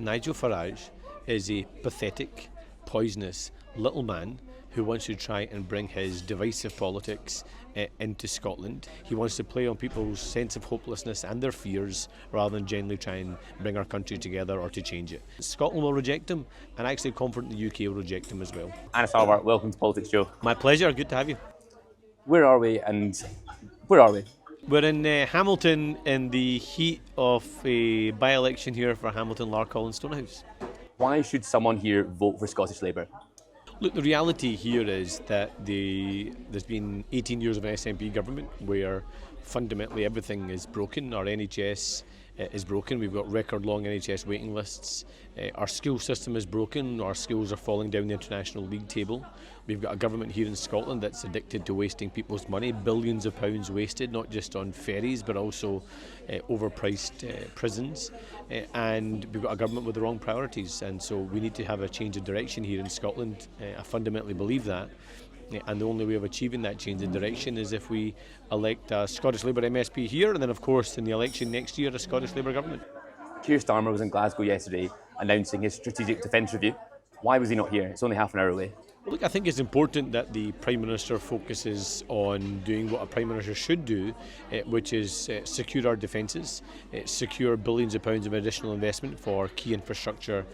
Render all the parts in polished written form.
Nigel Farage is a pathetic, poisonous little man who wants to try and bring his divisive politics into Scotland. He wants to play on people's sense of hopelessness and their fears rather than genuinely try and bring our country together or to change it. Scotland will reject him, and I'm actually confident the UK will reject him as well. Anas Sarwar, welcome to PoliticsJOE. My pleasure, good to have you. Where are we and where are we? We're in Hamilton in the heat of a by-election here for Hamilton, Larkhall and Stonehouse. Why should someone here vote for Scottish Labour? Look, the reality here is that there's been 18 years of an SNP government where fundamentally everything is broken. Our NHS is broken. We've got record long NHS waiting lists. Our school system is broken. Our schools are falling down the international league table. We've got a government here in Scotland that's addicted to wasting people's money, billions of pounds wasted, not just on ferries but also overpriced prisons. And we've got a government with the wrong priorities, and so we need to have a change of direction here in Scotland. I fundamentally believe that. And the only way of achieving that change in direction is if we elect a Scottish Labour MSP here, and then of course in the election next year a Scottish Labour government. Keir Starmer was in Glasgow yesterday announcing his strategic defence review. Why was he not here? It's only half an hour away. Well, look, I think it's important that the Prime Minister focuses on doing what a Prime Minister should do, which is secure our defences, secure billions of pounds of additional investment for key infrastructure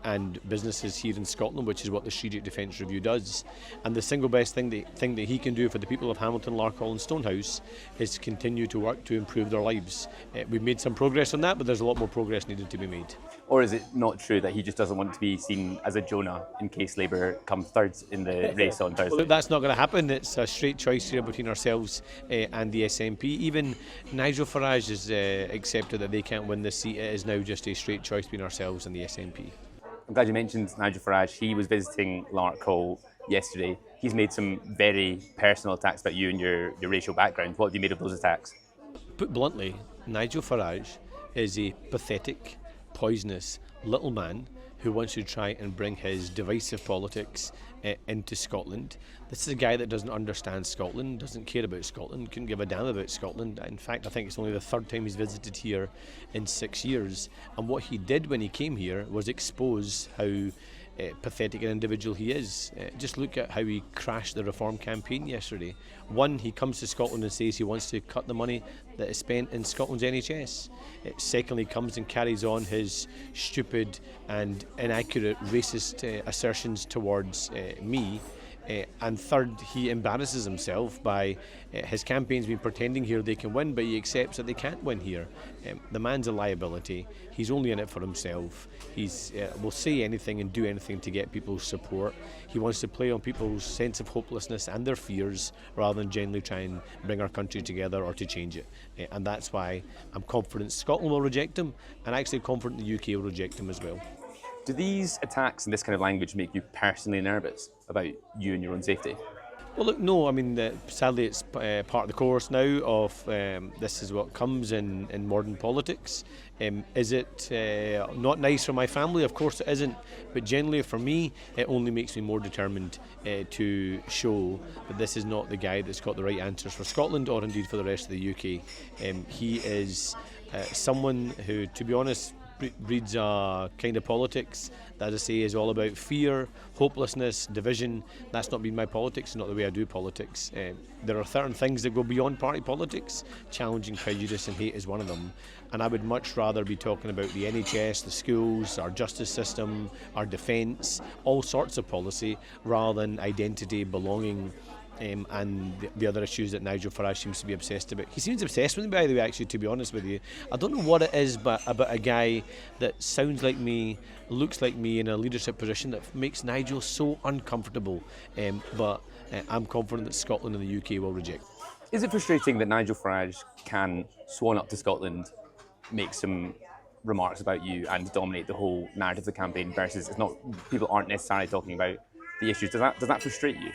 and businesses here in Scotland, which is what the Strategic Defence Review does. And the single best thing that he can do for the people of Hamilton, Larkhall and Stonehouse is continue to work to improve their lives. We've made some progress on that, but there's a lot more progress needed to be made. Or is it not true that he just doesn't want to be seen as a Jonah in case Labour come third in the race on Thursday? Well, that's not going to happen. It's a straight choice here between ourselves and the SNP. Even Nigel Farage has accepted that they can't win this seat. It is now just a straight choice between ourselves and the SNP. I'm glad you mentioned Nigel Farage. He was visiting Larkhall yesterday. He's made some very personal attacks about you and your racial background. What have you made of those attacks? Put bluntly, Nigel Farage is a pathetic, poisonous little man who wants to try and bring his divisive politics into Scotland. This is a guy that doesn't understand Scotland, doesn't care about Scotland, couldn't give a damn about Scotland. In fact, I think it's only the third time he's visited here in 6 years. And what he did when he came here was expose how pathetic an individual he is. Just look at how he crashed the reform campaign yesterday. One, he comes to Scotland and says he wants to cut the money that is spent in Scotland's NHS. Secondly, comes and carries on his stupid and inaccurate racist assertions towards me. And third, he embarrasses himself by his campaign's been pretending here they can win, but he accepts that they can't win here. The man's a liability. He's only in it for himself. He will say anything and do anything to get people's support. He wants to play on people's sense of hopelessness and their fears rather than genuinely try and bring our country together or to change it. And that's why I'm confident Scotland will reject him, and actually confident the UK will reject him as well. Do these attacks and this kind of language make you personally nervous about you and your own safety? Well, look, no. I mean, sadly, it's part of the course now of this is what comes in modern politics. Is it not nice for my family? Of course it isn't. But generally for me, it only makes me more determined to show that this is not the guy that's got the right answers for Scotland or indeed for the rest of the UK. He is someone who, to be honest, breeds a kind of politics that, as I say, is all about fear, hopelessness, division. That's not been my politics, not the way I do politics. There are certain things that go beyond party politics. Challenging prejudice and hate is one of them. And I would much rather be talking about the NHS, the schools, our justice system, our defence, all sorts of policy, rather than identity, belonging, and the other issues that Nigel Farage seems to be obsessed about. He seems obsessed with me, by the way, actually, to be honest with you. I don't know what it is but about a guy that sounds like me, looks like me in a leadership position that makes Nigel so uncomfortable. But I'm confident that Scotland and the UK will reject. Is it frustrating that Nigel Farage can swan up to Scotland, make some remarks about you and dominate the whole narrative of the campaign versus people aren't necessarily talking about the issues? Does that frustrate you?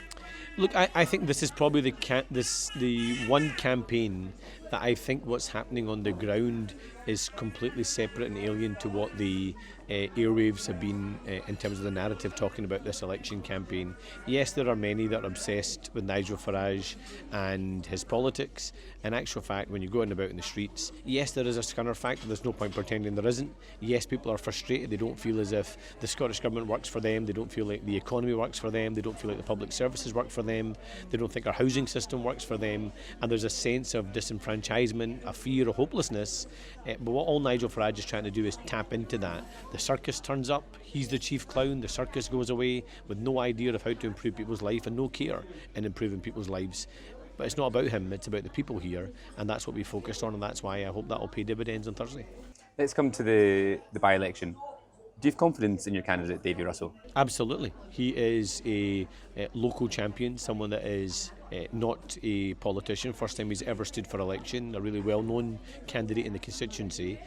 Look, I think this is probably the one campaign that I think what's happening on the ground is completely separate and alien to what the airwaves have been in terms of the narrative talking about this election campaign. Yes, there are many that are obsessed with Nigel Farage and his politics. In actual fact, when you go about in the streets, yes, there is a scunner factor. There's no point pretending there isn't. Yes, people are frustrated. They don't feel as if the Scottish Government works for them. They don't feel like the economy works for them. They don't feel like the public services work for them. They don't think our housing system works for them. And there's a sense of disenfranchisement, a fear, a hopelessness. But what all Nigel Farage is trying to do is tap into that. The circus turns up, he's the chief clown, the circus goes away with no idea of how to improve people's life and no care in improving people's lives. But it's not about him, it's about the people here, and that's what we focused on, and that's why I hope that will pay dividends on Thursday. Let's come to the by-election. Do you have confidence in your candidate, Davy Russell? Absolutely. He is a local champion, someone that is not a politician. First time he's ever stood for election, a really well-known candidate in the constituency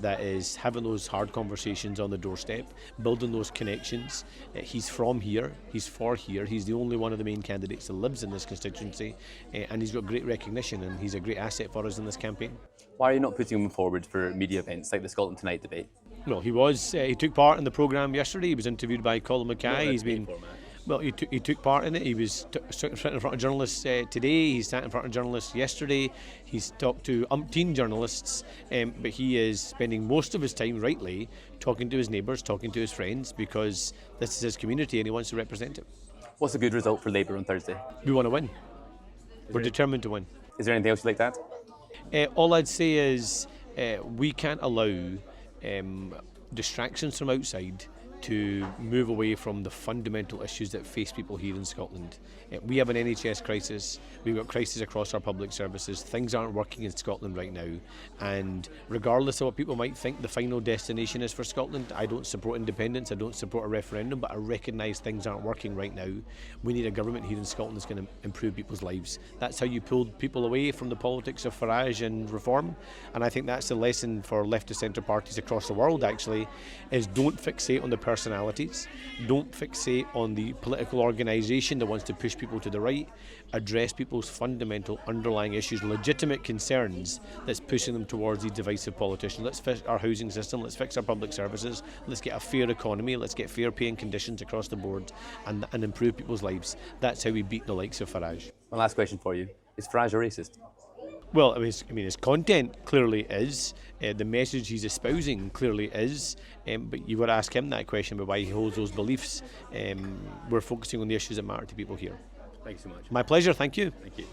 that is having those hard conversations on the doorstep, building those connections. He's from here, he's for here, he's the only one of the main candidates that lives in this constituency, and he's got great recognition, and he's a great asset for us in this campaign. Why are you not putting him forward for media events like the Scotland Tonight debate? No, he was. He took part in the programme yesterday. He was interviewed by Colin Mackay. He's been. Well, he took part in it. He was sat in front of journalists today. He sat in front of journalists yesterday. He's talked to umpteen journalists, but he is spending most of his time, rightly, talking to his neighbours, talking to his friends, because this is his community and he wants to represent it. What's a good result for Labour on Thursday? We want to win. We're determined to win. Is there anything else you'd like to add? All I'd say is we can't allow distractions from outside to move away from the fundamental issues that face people here in Scotland. We have an NHS crisis, we've got crises across our public services, things aren't working in Scotland right now, and regardless of what people might think the final destination is for Scotland, I don't support independence, I don't support a referendum, but I recognise things aren't working right now. We need a government here in Scotland that's going to improve people's lives. That's how you pull people away from the politics of Farage and reform, and I think that's the lesson for left to centre parties across the world actually, is don't fixate on the personalities, don't fixate on the political organisation that wants to push people to the right, address people's fundamental underlying issues, legitimate concerns that's pushing them towards these divisive politicians. Let's fix our housing system, let's fix our public services, let's get a fair economy, let's get fair paying conditions across the board and improve people's lives. That's how we beat the likes of Farage. One last question for you. Is Farage a racist? Well, I mean, his content clearly is. The message he's espousing clearly is. But you've got to ask him that question about why he holds those beliefs. We're focusing on the issues that matter to people here. Thank you so much. My pleasure. Thank you. Thank you.